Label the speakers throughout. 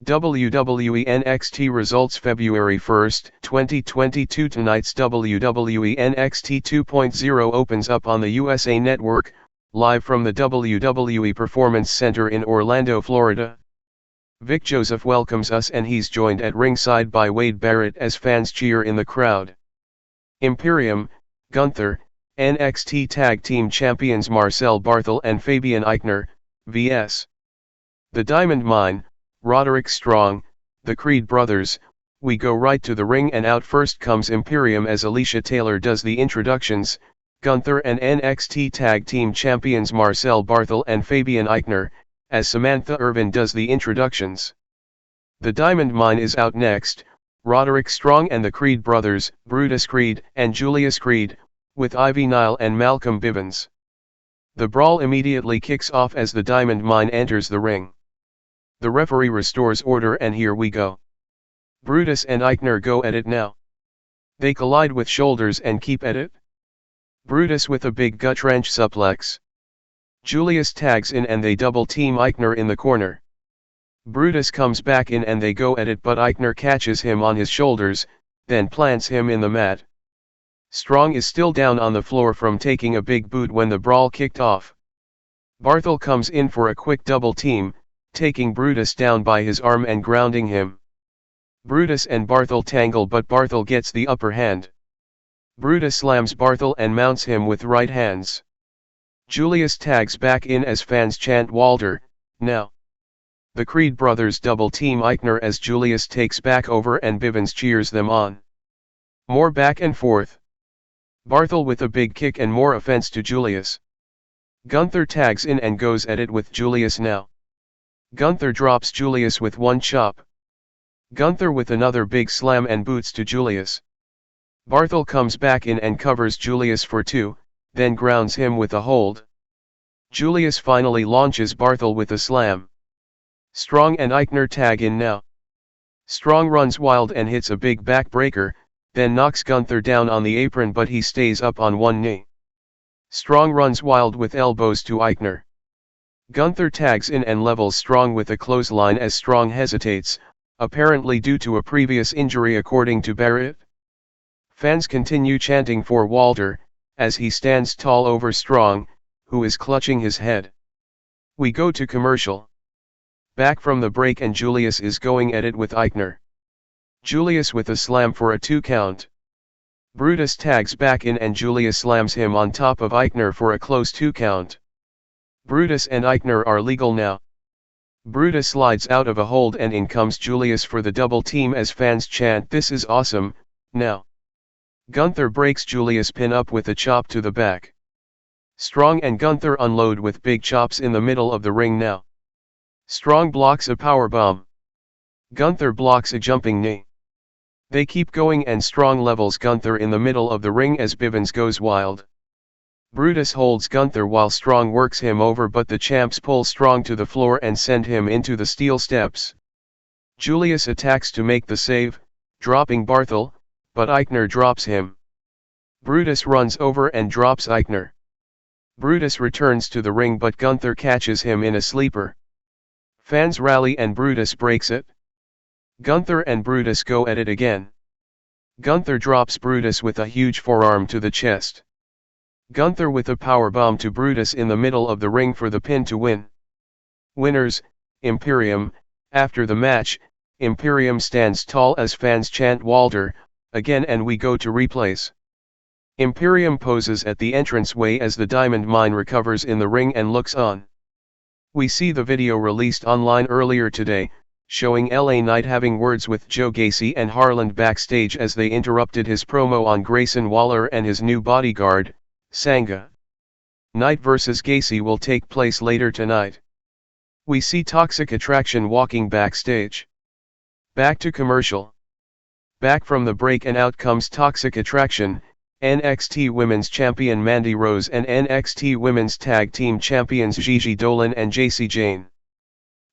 Speaker 1: WWE NXT Results February 1, 2022. Tonight's WWE NXT 2.0 opens up on the USA Network, live from the WWE Performance Center in Orlando, Florida. Vic Joseph welcomes us and he's joined at ringside by Wade Barrett as fans cheer in the crowd. Imperium, Gunter, NXT Tag Team Champions Marcel Barthel and Fabian Aichner, vs. The Diamond Mine, Roderick Strong, the Creed brothers. We go right to the ring and out first comes Imperium as Alicia Taylor does the introductions, Gunter and NXT Tag Team Champions Marcel Barthel and Fabian Aichner, as Samantha Irvin does the introductions. The Diamond Mine is out next, Roderick Strong and the Creed brothers, Brutus Creed and Julius Creed, with Ivy Nile and Malcolm Bivens. The brawl immediately kicks off as the Diamond Mine enters the ring. The referee restores order and here we go. Brutus and Aichner go at it now. They collide with shoulders and keep at it. Brutus with a big gut wrench suplex. Julius tags in and they double team Aichner in the corner. Brutus comes back in and they go at it but Aichner catches him on his shoulders, then plants him in the mat. Strong is still down on the floor from taking a big boot when the brawl kicked off. Barthel comes in for a quick double team, taking Brutus down by his arm and grounding him. Brutus and Barthel tangle but Barthel gets the upper hand. Brutus slams Barthel and mounts him with right hands. Julius tags back in as fans chant Wilde, now. The Creed brothers double team Aichner as Julius takes back over and Bivens cheers them on. More back and forth. Barthel with a big kick and more offense to Julius. Gunter tags in and goes at it with Julius now. Gunter drops Julius with one chop. Gunter with another big slam and boots to Julius. Barthel comes back in and covers Julius for two, then grounds him with a hold. Julius finally launches Barthel with a slam. Strong and Aichner tag in now. Strong runs wild and hits a big backbreaker, then knocks Gunter down on the apron but he stays up on one knee. Strong runs wild with elbows to Aichner. Gunter tags in and levels Strong with a clothesline as Strong hesitates, apparently due to a previous injury according to Barrett. Fans continue chanting for Wilde, as he stands tall over Strong, who is clutching his head. We go to commercial. Back from the break and Julius is going at it with Aichner. Julius with a slam for a 2 count. Brutus tags back in and Julius slams him on top of Aichner for a close 2 count. Brutus and Aichner are legal now. Brutus slides out of a hold and in comes Julius for the double team as fans chant "This is awesome, now." Gunter breaks Julius' pin up with a chop to the back. Strong and Gunter unload with big chops in the middle of the ring now. Strong blocks a powerbomb. Gunter blocks a jumping knee. They keep going and Strong levels Gunter in the middle of the ring as Bivens goes wild. Brutus holds Gunter while Strong works him over but the champs pull Strong to the floor and send him into the steel steps. Julius attacks to make the save, dropping Barthel, but Aichner drops him. Brutus runs over and drops Aichner. Brutus returns to the ring but Gunter catches him in a sleeper. Fans rally and Brutus breaks it. Gunter and Brutus go at it again. Gunter drops Brutus with a huge forearm to the chest. Gunter with a powerbomb to Brutus in the middle of the ring for the pin to win. Winners, Imperium. After the match, Imperium stands tall as fans chant Wilde, again and we go to replays. Imperium poses at the entranceway as the Diamond Mine recovers in the ring and looks on. We see the video released online earlier today, showing LA Knight having words with Joe Gacy and Harland backstage as they interrupted his promo on Grayson Waller and his new bodyguard, Sanga. Knight vs Gacy will take place later tonight. We see Toxic Attraction walking backstage. Back to commercial. Back from the break and out comes Toxic Attraction, NXT Women's Champion Mandy Rose and NXT Women's Tag Team Champions Gigi Dolan and JC Jane.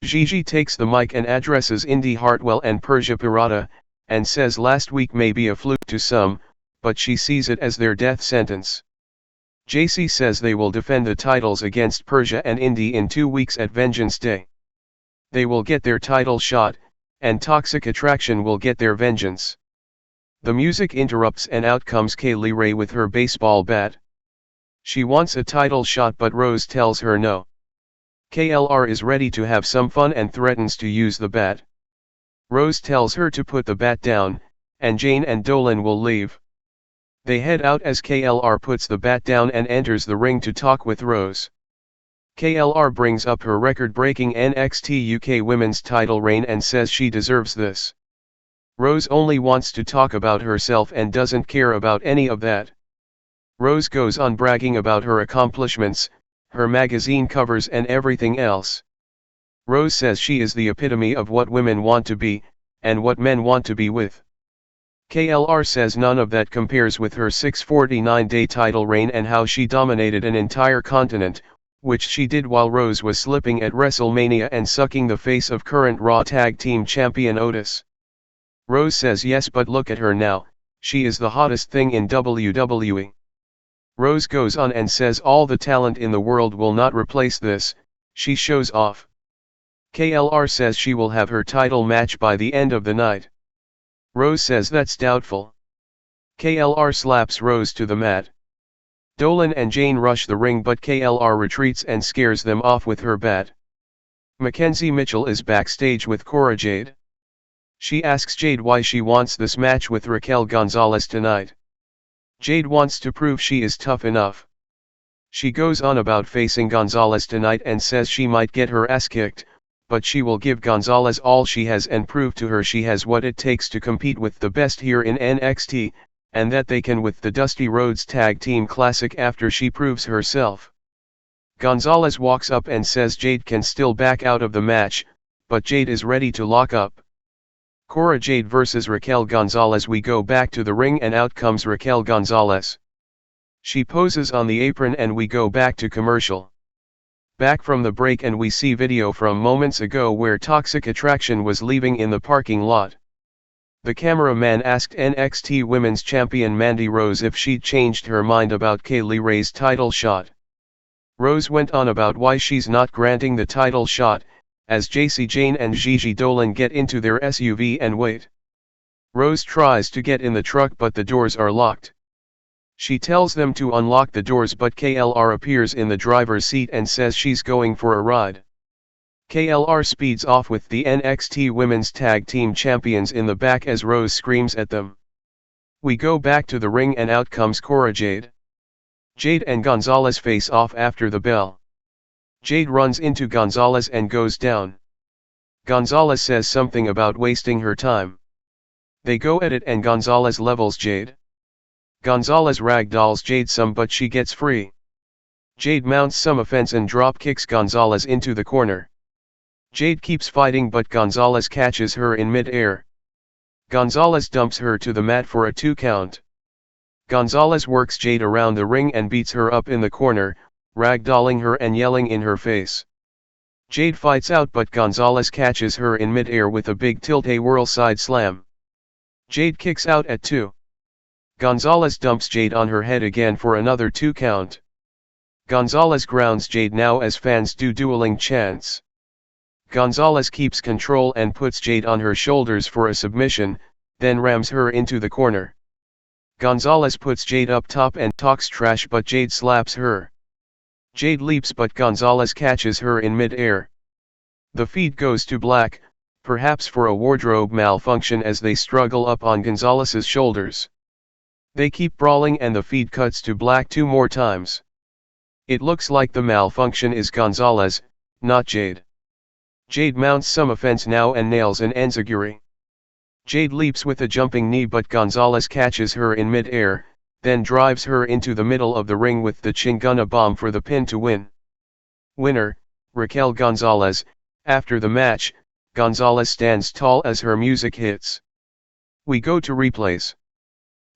Speaker 1: Gigi takes the mic and addresses Indy Hartwell and Persia Pirotta, and says last week may be a fluke to some, but she sees it as their death sentence. JC says they will defend the titles against Persia and Indy in 2 weeks at Vengeance Day. They will get their title shot, and Toxic Attraction will get their vengeance. The music interrupts and out comes Kayla Inlay with her baseball bat. She wants a title shot but Rose tells her no. Kayla is ready to have some fun and threatens to use the bat. Rose tells her to put the bat down, and Jane and Dolan will leave. They head out as Kayla puts the bat down and enters the ring to talk with Rose. Kayla brings up her record-breaking NXT UK Women's title reign and says she deserves this. Rose only wants to talk about herself and doesn't care about any of that. Rose goes on bragging about her accomplishments, her magazine covers and everything else. Rose says she is the epitome of what women want to be, and what men want to be with. Kayla says none of that compares with her 649-day title reign and how she dominated an entire continent, which she did while Rose was slipping at WrestleMania and sucking the face of current Raw Tag Team Champion Otis. Rose says yes, but look at her now, she is the hottest thing in WWE. Rose goes on and says all the talent in the world will not replace this. She shows off. Kayla says she will have her title match by the end of the night. Rose says that's doubtful. Kayla slaps Rose to the mat. Dolan and Jane rush the ring but Kayla retreats and scares them off with her bat. Mackenzie Mitchell is backstage with Cora Jade. She asks Jade why she wants this match with Raquel González tonight. Jade wants to prove she is tough enough. She goes on about facing González tonight and says she might get her ass kicked, but she will give González all she has and prove to her she has what it takes to compete with the best here in NXT, and that they can with the Dusty Rhodes Tag Team Classic after she proves herself. González walks up and says Jade can still back out of the match, but Jade is ready to lock up. Cora Jade vs Raquel González. We go back to the ring and out comes Raquel González. She poses on the apron and we go back to commercial. Back from the break and we see video from moments ago where Toxic Attraction was leaving in the parking lot. The cameraman asked NXT Women's Champion Mandy Rose if she'd changed her mind about Kayla Inlay's title shot. Rose went on about why she's not granting the title shot, as Gacy Jane and Gigi Dolan get into their SUV and wait. Rose tries to get in the truck but the doors are locked. She tells them to unlock the doors but Kayla appears in the driver's seat and says she's going for a ride. Kayla speeds off with the NXT Women's Tag Team Champions in the back as Rose screams at them. We go back to the ring and out comes Cora Jade. Jade and González face off after the bell. Jade runs into González and goes down. González says something about wasting her time. They go at it and González levels Jade. González ragdolls Jade some but she gets free. Jade mounts some offense and drop kicks González into the corner. Jade keeps fighting but González catches her in mid-air. González dumps her to the mat for a 2 count. González works Jade around the ring and beats her up in the corner, ragdolling her and yelling in her face. Jade fights out but González catches her in mid-air with a big tilt-a-whirl side slam. Jade kicks out at 2. González dumps Jade on her head again for another 2 count. González grounds Jade now as fans do dueling chants. González keeps control and puts Jade on her shoulders for a submission, then rams her into the corner. González puts Jade up top and talks trash but Jade slaps her. Jade leaps but González catches her in mid-air. The feed goes to black, perhaps for a wardrobe malfunction as they struggle up on González's shoulders. They keep brawling and the feed cuts to black 2 more times. It looks like the malfunction is González, not Jade. Jade mounts some offense now and nails an enziguri. Jade leaps with a jumping knee but González catches her in mid-air, then drives her into the middle of the ring with the Chinguna bomb for the pin to win. Winner, Raquel González. After the match, González stands tall as her music hits. We go to replays.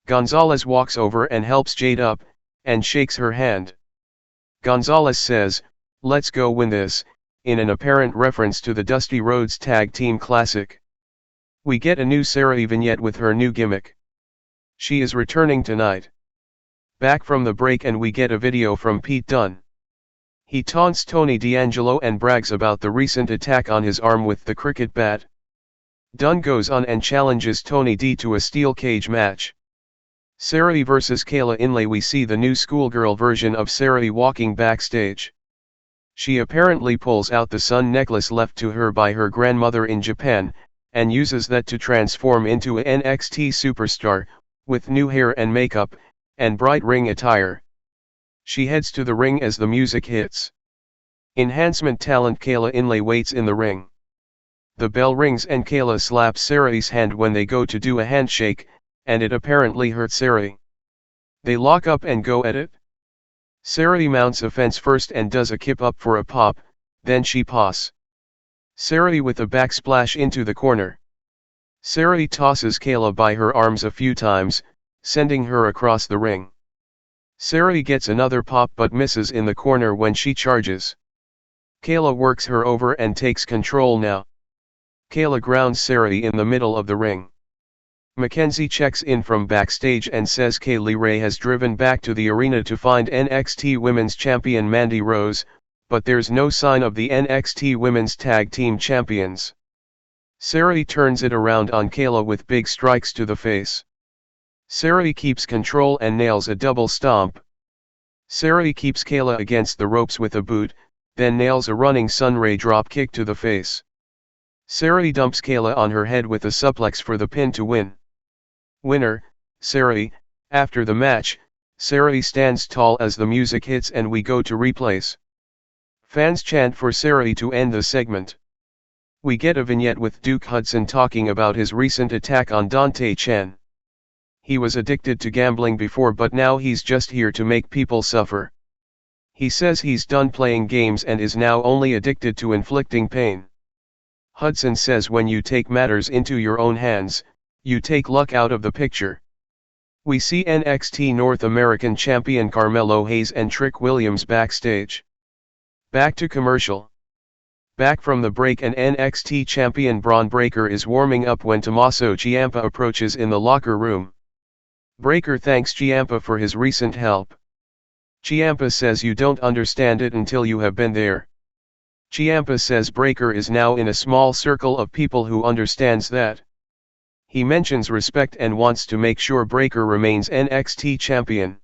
Speaker 1: González walks over and helps Jade up, and shakes her hand. González says, "Let's go win this," in an apparent reference to the Dusty Rhodes Tag Team Classic. We get a new Sarray vignette with her new gimmick. She is returning tonight. Back from the break and we get a video from Pete Dunne. He taunts Tony D'Angelo and brags about the recent attack on his arm with the cricket bat. Dunn goes on and challenges Tony D to a steel cage match. Sarray vs Kayla Inlay. We see the new schoolgirl version of Sarray walking backstage. She apparently pulls out the sun necklace left to her by her grandmother in Japan, and uses that to transform into an NXT superstar, with new hair and makeup, and bright ring attire. She heads to the ring as the music hits. Enhancement talent Kayla Inlay waits in the ring. The bell rings and Kayla slaps Sarray's hand when they go to do a handshake, and it apparently hurts Sarray. They lock up and go at it. Sarray mounts a fence first and does a kip up for a pop, then she pass Sarray with a backsplash into the corner. Sarray tosses Kayla by her arms a few times, sending her across the ring. Sarray gets another pop but misses in the corner when she charges. Kayla works her over and takes control now. Kayla grounds Sarray in the middle of the ring. Mackenzie checks in from backstage and says Kayla Inlay has driven back to the arena to find NXT Women's Champion Mandy Rose, but there's no sign of the NXT Women's Tag Team Champions. Sarray turns it around on Kayla with big strikes to the face. Sarray keeps control and nails a double stomp. Sarray keeps Kayla against the ropes with a boot, then nails a running sunray drop kick to the face. Sarray dumps Kayla on her head with a suplex for the pin to win. Winner, Sarray. After the match, Sarray stands tall as the music hits and we go to replays. Fans chant for Sarray to end the segment. We get a vignette with Duke Hudson talking about his recent attack on Dante Chen. He was addicted to gambling before but now he's just here to make people suffer. He says he's done playing games and is now only addicted to inflicting pain. Hudson says when you take matters into your own hands, you take luck out of the picture. We see NXT North American Champion Carmelo Hayes and Trick Williams backstage. Back to commercial. Back from the break and NXT Champion Bron Breakker is warming up when Tommaso Ciampa approaches in the locker room. Breakker thanks Ciampa for his recent help. Ciampa says you don't understand it until you have been there. Ciampa says Breakker is now in a small circle of people who understands that. He mentions respect and wants to make sure Breakker remains NXT champion.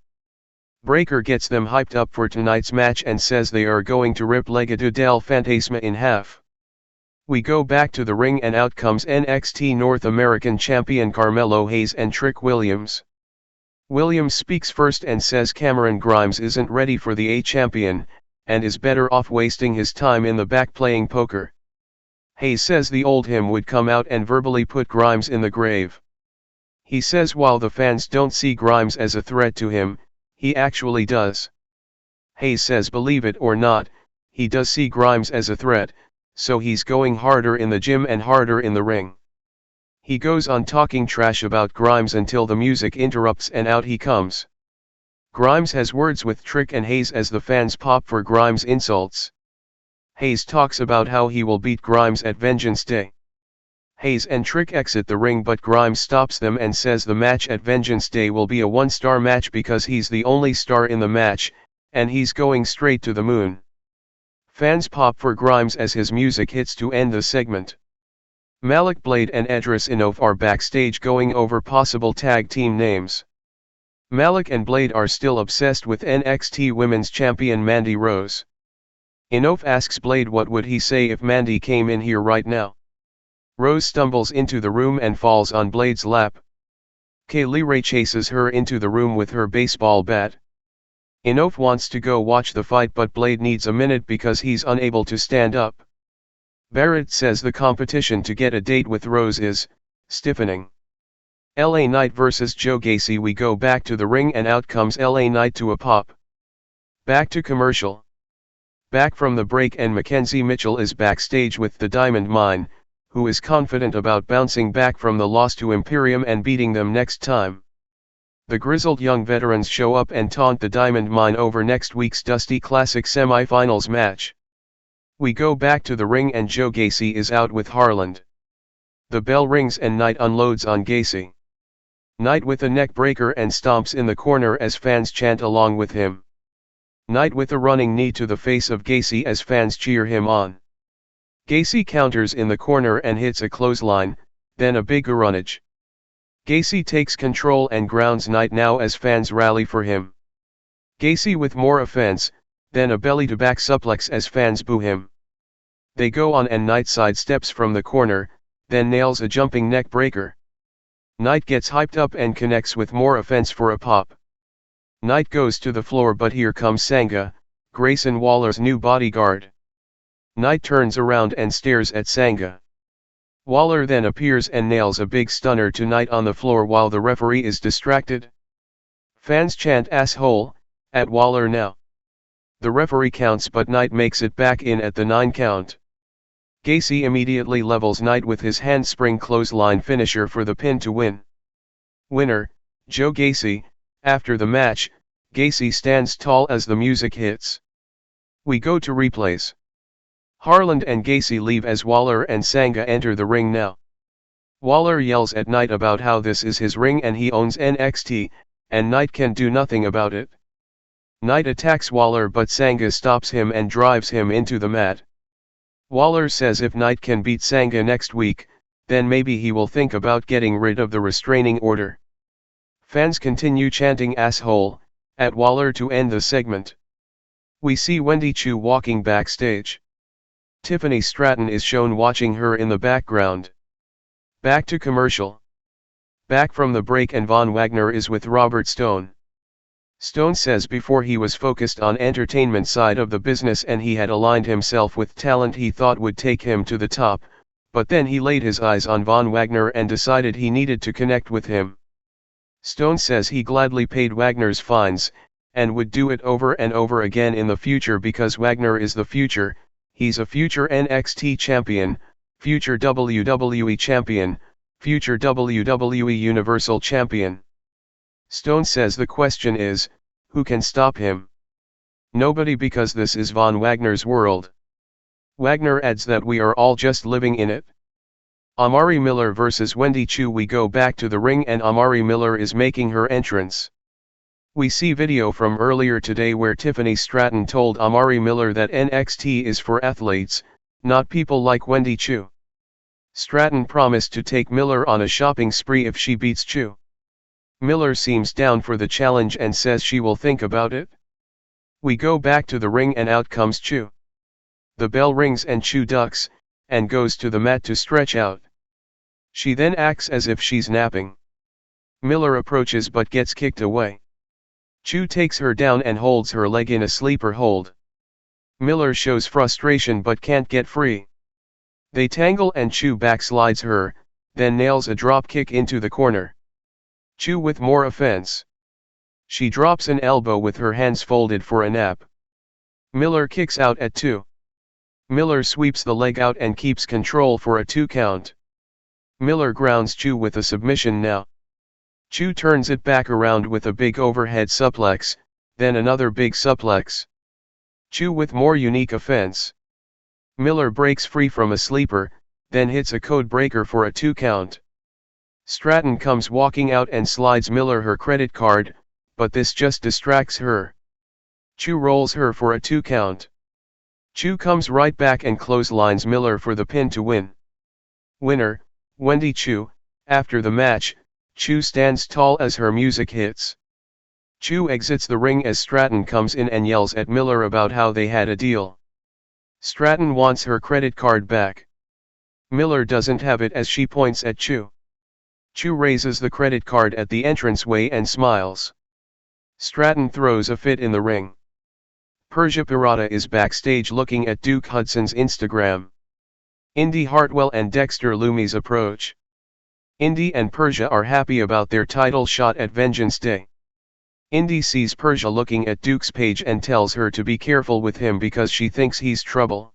Speaker 1: Breakker gets them hyped up for tonight's match and says they are going to rip Legado del Fantasma in half. We go back to the ring and out comes NXT North American champion Carmelo Hayes and Trick Williams. Williams speaks first and says Cameron Grimes isn't ready for the A-champion, and is better off wasting his time in the back playing poker. Hayes says the old him would come out and verbally put Grimes in the grave. He says while the fans don't see Grimes as a threat to him, he actually does. Hayes says believe it or not, he does see Grimes as a threat, so he's going harder in the gym and harder in the ring. He goes on talking trash about Grimes until the music interrupts and out he comes. Grimes has words with Trick and Hayes as the fans pop for Grimes' insults. Hayes talks about how he will beat Grimes at Vengeance Day. Hayes and Trick exit the ring but Grimes stops them and says the match at Vengeance Day will be a one-star match because he's the only star in the match, and he's going straight to the moon. Fans pop for Grimes as his music hits to end the segment. Malik Blade and Edris Enof are backstage going over possible tag team names. Malik and Blade are still obsessed with NXT Women's Champion Mandy Rose. Enof asks Blade what would he say if Mandy came in here right now. Rose stumbles into the room and falls on Blade's lap. Kayla Inlay chases her into the room with her baseball bat. Enof wants to go watch the fight but Blade needs a minute because he's unable to stand up. Barrett says the competition to get a date with Rose is stiffening. LA Knight vs Joe Gacy. We go back to the ring and out comes LA Knight to a pop. Back to commercial. Back from the break and Mackenzie Mitchell is backstage with the Diamond Mine, who is confident about bouncing back from the loss to Imperium and beating them next time. The grizzled young veterans show up and taunt the Diamond Mine over next week's Dusty Classic semi-finals match. We go back to the ring and Joe Gacy is out with Harland. The bell rings and Knight unloads on Gacy. Knight with a neck breaker and stomps in the corner as fans chant along with him. Knight with a running knee to the face of Gacy as fans cheer him on. Gacy counters in the corner and hits a clothesline, then a big runnage. Gacy takes control and grounds Knight now as fans rally for him. Gacy with more offense, then a belly-to-back suplex as fans boo him. They go on and Knight sidesteps from the corner, then nails a jumping neck breaker. Knight gets hyped up and connects with more offense for a pop. Knight goes to the floor but here comes Sangha, Grayson Waller's new bodyguard. Knight turns around and stares at Sangha. Waller then appears and nails a big stunner to Knight on the floor while the referee is distracted. Fans chant "asshole" at Waller now. The referee counts but Knight makes it back in at the 9 count. Gacy immediately levels Knight with his handspring clothesline finisher for the pin to win. Winner, Joe Gacy. After the match, Gacy stands tall as the music hits. We go to replays. Harland and Gacy leave as Waller and Sangha enter the ring now. Waller yells at Knight about how this is his ring and he owns NXT, and Knight can do nothing about it. Knight attacks Waller but Sangha stops him and drives him into the mat. Waller says if Knight can beat Sangha next week, then maybe he will think about getting rid of the restraining order. Fans continue chanting "asshole" at Waller to end the segment. We see Wendy Choo walking backstage. Tiffany Stratton is shown watching her in the background. Back to commercial. Back from the break and Von Wagner is with Robert Stone. Stone says before he was focused on entertainment side of the business and he had aligned himself with talent he thought would take him to the top, but then he laid his eyes on Von Wagner and decided he needed to connect with him. Stone says he gladly paid Wagner's fines, and would do it over and over again in the future because Wagner is the future. He's a future NXT champion, future WWE champion, future WWE Universal champion. Stone says the question is, who can stop him? Nobody because this is Von Wagner's world. Wagner adds that we are all just living in it. Amari Miller vs Wendy Choo. We go back to the ring and Amari Miller is making her entrance. We see video from earlier today where Tiffany Stratton told Amari Miller that NXT is for athletes, not people like Wendy Choo. Stratton promised to take Miller on a shopping spree if she beats Choo. Miller seems down for the challenge and says she will think about it. We go back to the ring and out comes Choo. The bell rings and Choo ducks, and goes to the mat to stretch out. She then acts as if she's napping. Miller approaches but gets kicked away. Choo takes her down and holds her leg in a sleeper hold. Miller shows frustration but can't get free. They tangle and Choo backslides her, then nails a drop kick into the corner. Choo with more offense. She drops an elbow with her hands folded for a nap. Miller kicks out at 2. Miller sweeps the leg out and keeps control for a 2 count. Miller grounds Choo with a submission now. Choo turns it back around with a big overhead suplex, then another big suplex. Choo with more unique offense. Miller breaks free from a sleeper, then hits a code breaker for a 2 count. Stratton comes walking out and slides Miller her credit card, but this just distracts her. Choo rolls her for a 2 count. Choo comes right back and clotheslines Miller for the pin to win. Winner, Wendy Choo. After the match, Choo stands tall as her music hits. Choo exits the ring as Stratton comes in and yells at Miller about how they had a deal. Stratton wants her credit card back. Miller doesn't have it as she points at Choo. Choo raises the credit card at the entranceway and smiles. Stratton throws a fit in the ring. Persia Pirata is backstage looking at Duke Hudson's Instagram. Indy Hartwell and Dexter Lumis approach. Indy and Persia are happy about their title shot at Vengeance Day. Indy sees Persia looking at Duke's page and tells her to be careful with him because she thinks he's trouble.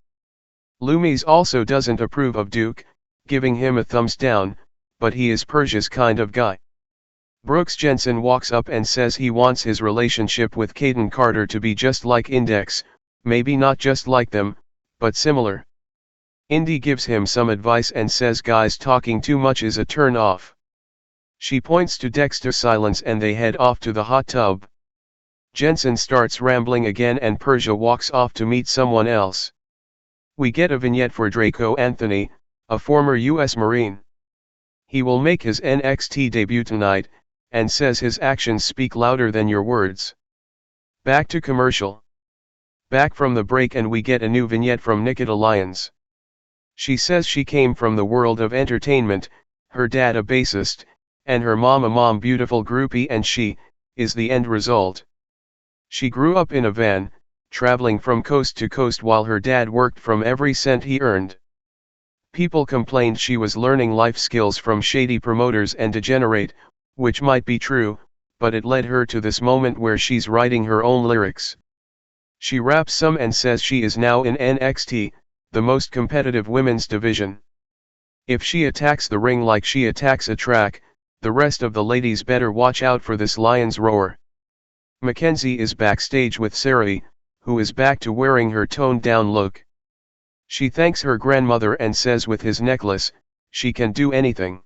Speaker 1: Lumis also doesn't approve of Duke, giving him a thumbs down, but he is Persia's kind of guy. Brooks Jensen walks up and says he wants his relationship with Caden Carter to be just like Index, maybe not just like them, but similar. Indy gives him some advice and says guys talking too much is a turn off. She points to Dexter's silence and they head off to the hot tub. Jensen starts rambling again and Persia walks off to meet someone else. We get a vignette for Draco Anthony, a former U.S. Marine. He will make his NXT debut tonight, and says his actions speak louder than your words. Back to commercial. Back from the break and we get a new vignette from Nikita Lyons. She says she came from the world of entertainment, her dad a bassist, and her mom a beautiful groupie, and she is the end result. She grew up in a van, traveling from coast to coast while her dad worked from every cent he earned. People complained she was learning life skills from shady promoters and degenerate, which might be true, but it led her to this moment where she's writing her own lyrics. She raps some and says she is now in NXT, the most competitive women's division. If she attacks the ring like she attacks a track, the rest of the ladies better watch out for this lion's roar. Mackenzie is backstage with Sarray, who is back to wearing her toned-down look. She thanks her grandmother and says with his necklace, she can do anything.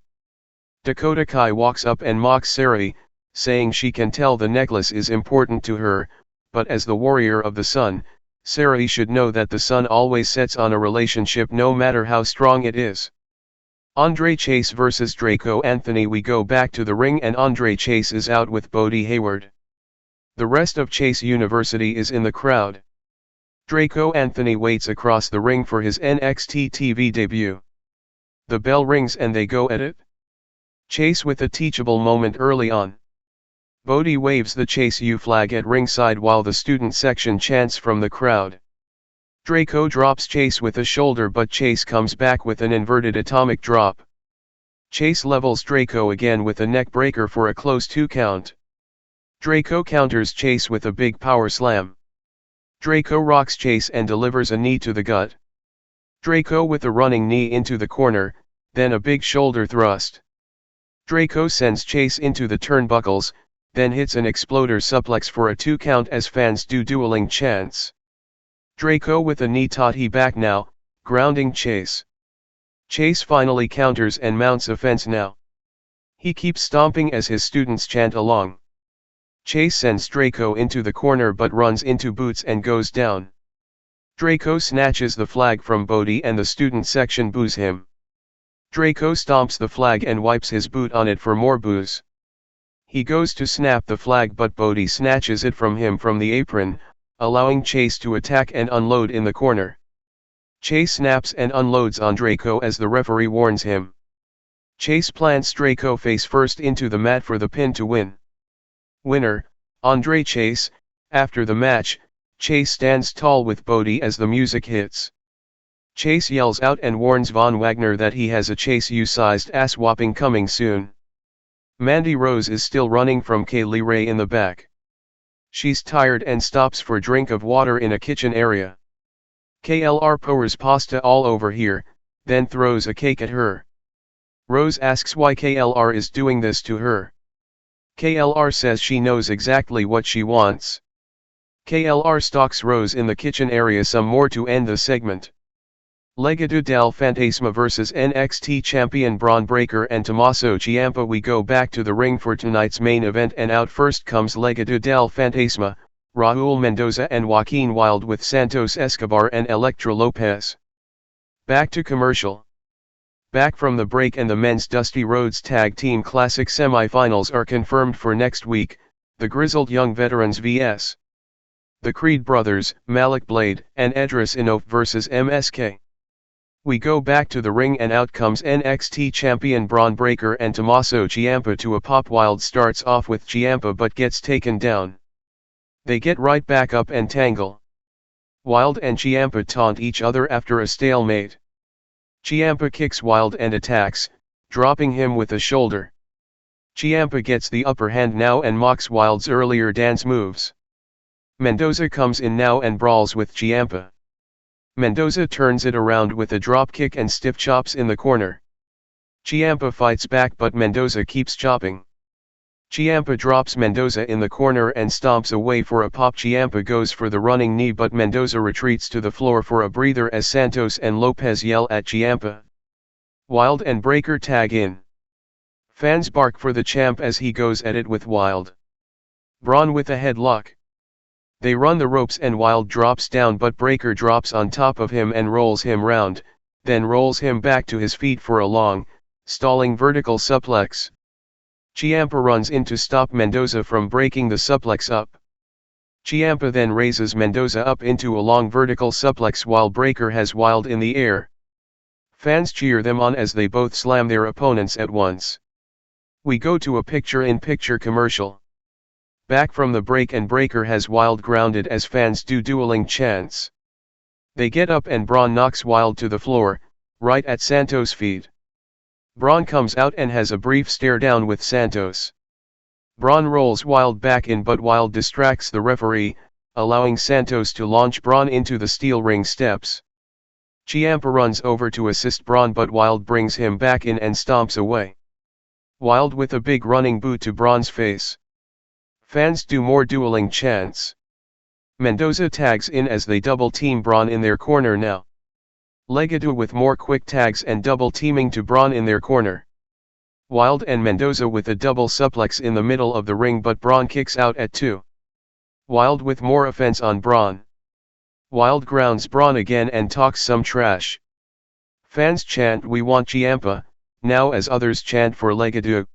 Speaker 1: Dakota Kai walks up and mocks Sarray, saying she can tell the necklace is important to her, but as the warrior of the sun, Sarray should know that the sun always sets on a relationship no matter how strong it is. Andre Chase vs Draco Anthony. We go back to the ring and Andre Chase is out with Bodie Hayward. The rest of Chase University is in the crowd. Draco Anthony waits across the ring for his NXT TV debut. The bell rings and they go at it. Chase with a teachable moment early on. Bodie waves the Chase U flag at ringside while the student section chants from the crowd. Draco drops Chase with a shoulder but Chase comes back with an inverted atomic drop. Chase levels Draco again with a neck breaker for a close 2 count. Draco counters Chase with a big power slam. Draco rocks Chase and delivers a knee to the gut. Draco with a running knee into the corner, then a big shoulder thrust. Draco sends Chase into the turnbuckles, then hits an exploder suplex for a 2 count as fans do dueling chants. Draco with a knee totty back now, grounding Chase. Chase finally counters and mounts a fence now. He keeps stomping as his students chant along. Chase sends Draco into the corner but runs into boots and goes down. Draco snatches the flag from Bodie and the student section boos him. Draco stomps the flag and wipes his boot on it for more boos. He goes to snap the flag but Bodie snatches it from him from the apron, allowing Chase to attack and unload in the corner. Chase snaps and unloads on Draco as the referee warns him. Chase plants Draco face first into the mat for the pin to win. Winner, Andre Chase. After the match, Chase stands tall with Bodie as the music hits. Chase yells out and warns Von Wagner that he has a Chase U-sized ass-whopping coming soon. Mandy Rose is still running from Kayla Inlay in the back. She's tired and stops for a drink of water in a kitchen area. KLR pours pasta all over here, then throws a cake at her. Rose asks why KLR is doing this to her. KLR says she knows exactly what she wants. KLR stalks Rose in the kitchen area some more to end the segment. Legado del Fantasma vs NXT champion Bron Breakker and Tommaso Ciampa. We go back to the ring for tonight's main event and out first comes Legado del Fantasma, Raul Mendoza and Joaquin Wilde with Santos Escobar and Elektra Lopez. Back to commercial. Back from the break and the men's Dusty Rhodes Tag Team Classic semi-finals are confirmed for next week, the Grizzled Young Veterans vs. the Creed Brothers, Malik Blade and Edris Enof vs MSK. We go back to the ring and out comes NXT champion Bron Breakker and Tommaso Ciampa to a pop. Wilde starts off with Ciampa but gets taken down. They get right back up and tangle. Wilde and Ciampa taunt each other after a stalemate. Ciampa kicks Wilde and attacks, dropping him with a shoulder. Ciampa gets the upper hand now and mocks Wilde's earlier dance moves. Mendoza comes in now and brawls with Ciampa. Mendoza turns it around with a drop kick and stiff chops in the corner. Ciampa fights back but Mendoza keeps chopping. Ciampa drops Mendoza in the corner and stomps away for a pop. Ciampa goes for the running knee but Mendoza retreats to the floor for a breather as Santos and Lopez yell at Ciampa. Wilde and Breakker tag in. Fans bark for the champ as he goes at it with Wilde. Bron with a headlock. They run the ropes and Wilde drops down but Breakker drops on top of him and rolls him round, then rolls him back to his feet for a long, Stalling vertical suplex. Ciampa runs in to stop Mendoza from breaking the suplex up. Ciampa then raises Mendoza up into a long vertical suplex while Breaker has Wilde in the air. Fans cheer them on as they both slam their opponents at once. We go to a picture-in-picture commercial. Back from the break and Breaker has Wilde grounded as fans do dueling chants. They get up and Bron knocks Wilde to the floor, right at Santos' feet. Bron comes out and has a brief stare down with Santos. Bron rolls Wilde back in but Wilde distracts the referee, allowing Santos to launch Bron into the steel ring steps. Ciampa runs over to assist Bron but Wilde brings him back in and stomps away. Wilde with a big running boot to Bron's face. Fans do more dueling chants. Mendoza tags in as they double team Bron in their corner now. Legado with more quick tags and double teaming to Bron in their corner. Wilde and Mendoza with a double suplex in the middle of the ring but Bron kicks out at 2. Wilde with more offense on Bron. Wilde grounds Bron again and talks some trash. Fans chant "We want Ciampa," now as others chant for Legado.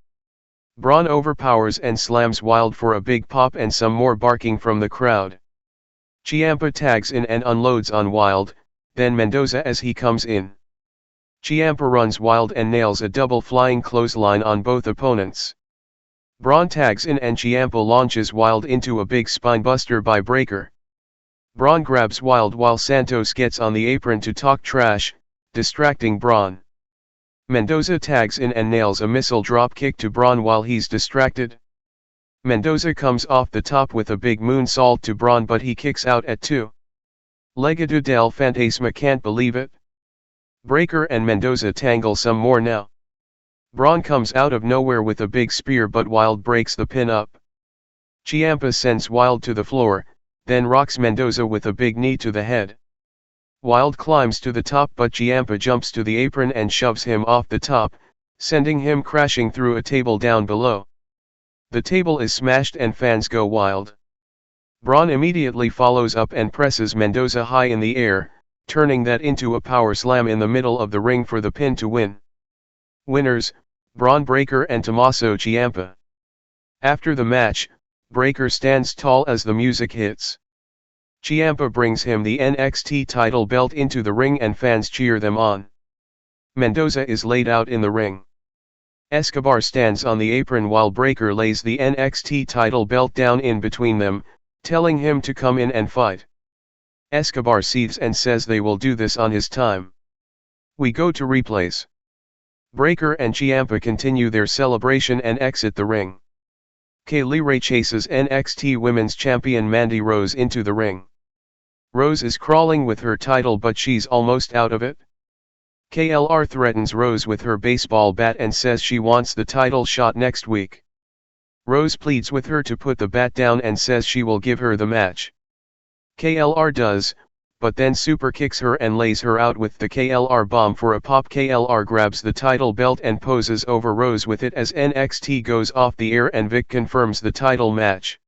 Speaker 1: Bron overpowers and slams Wilde for a big pop and some more barking from the crowd. Ciampa tags in and unloads on Wilde, then Mendoza as he comes in. Ciampa runs Wilde and nails a double flying clothesline on both opponents. Bron tags in and Ciampa launches Wilde into a big spinebuster by Breaker. Bron grabs Wilde while Santos gets on the apron to talk trash, distracting Bron. Mendoza tags in and nails a missile drop kick to Bron while he's distracted. Mendoza comes off the top with a big moonsault to Bron but he kicks out at 2. Legado del Fantasma can't believe it. Breaker and Mendoza tangle some more now. Bron comes out of nowhere with a big spear but Wilde breaks the pin up. Ciampa sends Wilde to the floor, then rocks Mendoza with a big knee to the head. Wilde climbs to the top but Ciampa jumps to the apron and shoves him off the top, sending him crashing through a table down below. The table is smashed and fans go wild. Bron immediately follows up and presses Mendoza high in the air, turning that into a power slam in the middle of the ring for the pin to win. Winners, Bron Breaker and Tommaso Ciampa. After the match, Breaker stands tall as the music hits. Ciampa brings him the NXT title belt into the ring and fans cheer them on. Mendoza is laid out in the ring. Escobar stands on the apron while Breaker lays the NXT title belt down in between them, telling him to come in and fight. Escobar seethes and says they will do this on his time. We go to replays. Breaker and Ciampa continue their celebration and exit the ring. Kayla Inlay chases NXT Women's Champion Mandy Rose into the ring. Rose is crawling with her title but she's almost out of it. KLR threatens Rose with her baseball bat and says she wants the title shot next week. Rose pleads with her to put the bat down and says she will give her the match. KLR does, but then super kicks her and lays her out with the KLR bomb for a pop. KLR grabs the title belt and poses over Rose with it as NXT goes off the air and Vic confirms the title match.